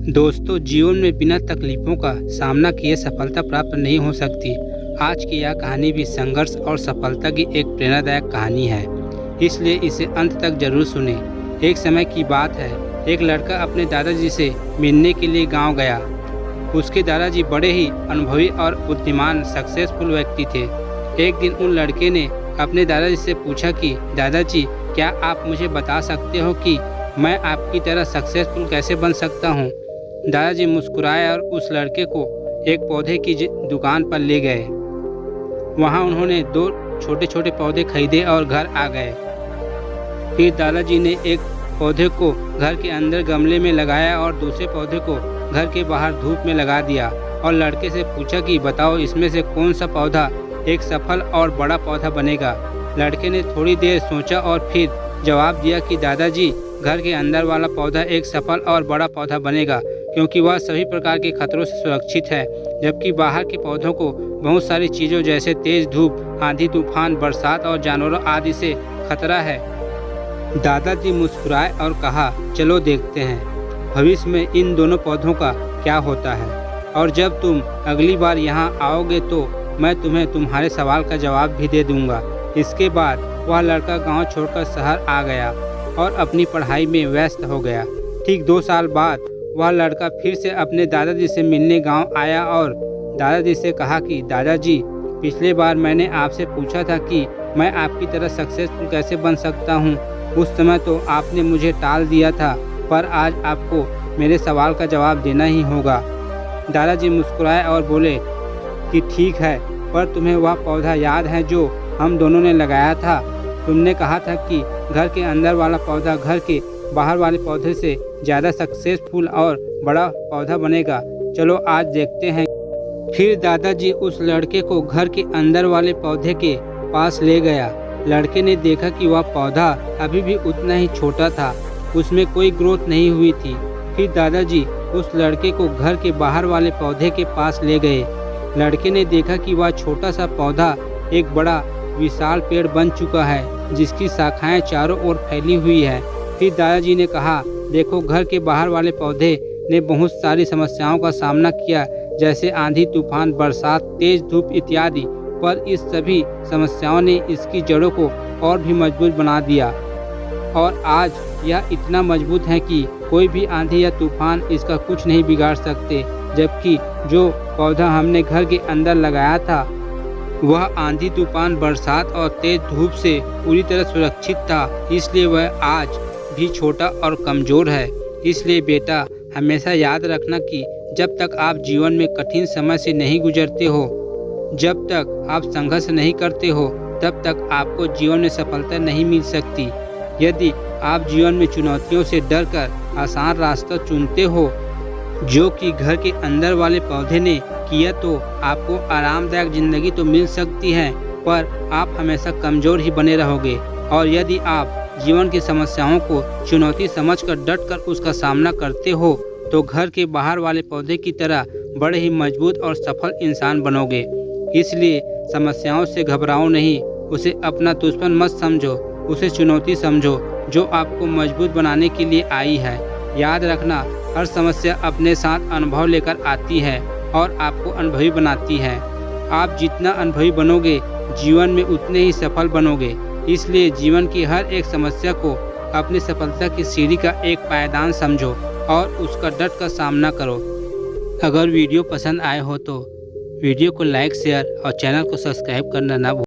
दोस्तों, जीवन में बिना तकलीफों का सामना किए सफलता प्राप्त नहीं हो सकती। आज की यह कहानी भी संघर्ष और सफलता की एक प्रेरणादायक कहानी है, इसलिए इसे अंत तक जरूर सुने। एक समय की बात है, एक लड़का अपने दादाजी से मिलने के लिए गांव गया। उसके दादाजी बड़े ही अनुभवी और बुद्धिमान सक्सेसफुल व्यक्ति थे। एक दिन उन लड़के ने अपने दादाजी से पूछा कि दादाजी, क्या आप मुझे बता सकते हो कि मैं आपकी तरह सक्सेसफुल कैसे बन सकता हूँ। दादाजी मुस्कुराए और उस लड़के को एक पौधे की दुकान पर ले गए। वहाँ उन्होंने 2 छोटे छोटे पौधे खरीदे और घर आ गए। फिर दादाजी ने एक पौधे को घर के अंदर गमले में लगाया और दूसरे पौधे को घर के बाहर धूप में लगा दिया और लड़के से पूछा कि बताओ, इसमें से कौन सा पौधा एक सफल और बड़ा पौधा बनेगा। लड़के ने थोड़ी देर सोचा और फिर जवाब दिया कि दादाजी, घर के अंदर वाला पौधा एक सफल और बड़ा पौधा बनेगा, क्योंकि वह सभी प्रकार के खतरों से सुरक्षित है, जबकि बाहर के पौधों को बहुत सारी चीज़ों जैसे तेज धूप, आंधी तूफान, बरसात और जानवरों आदि से खतरा है। दादाजी मुस्कुराए और कहा, चलो देखते हैं भविष्य में इन दोनों पौधों का क्या होता है, और जब तुम अगली बार यहाँ आओगे तो मैं तुम्हें तुम्हारे सवाल का जवाब भी दे दूँगा। इसके बाद वह लड़का गाँव छोड़कर शहर आ गया और अपनी पढ़ाई में व्यस्त हो गया। ठीक 2 साल बाद वह लड़का फिर से अपने दादाजी से मिलने गांव आया और दादाजी से कहा कि दादाजी, पिछले बार मैंने आपसे पूछा था कि मैं आपकी तरह सक्सेसफुल कैसे बन सकता हूं। उस समय तो आपने मुझे टाल दिया था, पर आज आपको मेरे सवाल का जवाब देना ही होगा। दादाजी मुस्कुराए और बोले कि ठीक है, पर तुम्हें वह पौधा याद है जो हम दोनों ने लगाया था? तुमने कहा था कि घर के अंदर वाला पौधा घर के बाहर वाले पौधे से ज़्यादा सक्सेसफुल और बड़ा पौधा बनेगा। चलो आज देखते हैं। फिर दादाजी उस लड़के को घर के अंदर वाले पौधे के पास ले गया। लड़के ने देखा कि वह पौधा अभी भी उतना ही छोटा था, उसमें कोई ग्रोथ नहीं हुई थी। फिर दादाजी उस लड़के को घर के बाहर वाले पौधे के पास ले गए। लड़के ने देखा कि वह छोटा सा पौधा एक बड़ा विशाल पेड़ बन चुका है, जिसकी शाखाएं चारों ओर फैली हुई है। फिर दादाजी ने कहा, देखो, घर के बाहर वाले पौधे ने बहुत सारी समस्याओं का सामना किया, जैसे आंधी तूफान, बरसात, तेज धूप इत्यादि, पर इस सभी समस्याओं ने इसकी जड़ों को और भी मजबूत बना दिया और आज यह इतना मजबूत है कि कोई भी आंधी या तूफान इसका कुछ नहीं बिगाड़ सकते। जबकि जो पौधा हमने घर के अंदर लगाया था वह आंधी तूफान, बरसात और तेज धूप से पूरी तरह सुरक्षित था, इसलिए वह आज भी छोटा और कमज़ोर है। इसलिए बेटा, हमेशा याद रखना कि जब तक आप जीवन में कठिन समय से नहीं गुजरते हो, जब तक आप संघर्ष नहीं करते हो, तब तक आपको जीवन में सफलता नहीं मिल सकती। यदि आप जीवन में चुनौतियों से डरकर आसान रास्ता चुनते हो, जो कि घर के अंदर वाले पौधे ने किया, तो आपको आरामदायक ज़िंदगी तो मिल सकती है, पर आप हमेशा कमज़ोर ही बने रहोगे। और यदि आप जीवन की समस्याओं को चुनौती समझकर डटकर उसका सामना करते हो, तो घर के बाहर वाले पौधे की तरह बड़े ही मजबूत और सफल इंसान बनोगे। इसलिए समस्याओं से घबराओ नहीं, उसे अपना दुश्मन मत समझो, उसे चुनौती समझो जो आपको मजबूत बनाने के लिए आई है। याद रखना, हर समस्या अपने साथ अनुभव लेकर आती है और आपको अनुभवी बनाती है। आप जितना अनुभवी बनोगे, जीवन में उतने ही सफल बनोगे। इसलिए जीवन की हर एक समस्या को अपनी सफलता की सीढ़ी का एक पायदान समझो और उसका डट कर सामना करो। अगर वीडियो पसंद आए हो तो वीडियो को लाइक, शेयर और चैनल को सब्सक्राइब करना ना भूलें।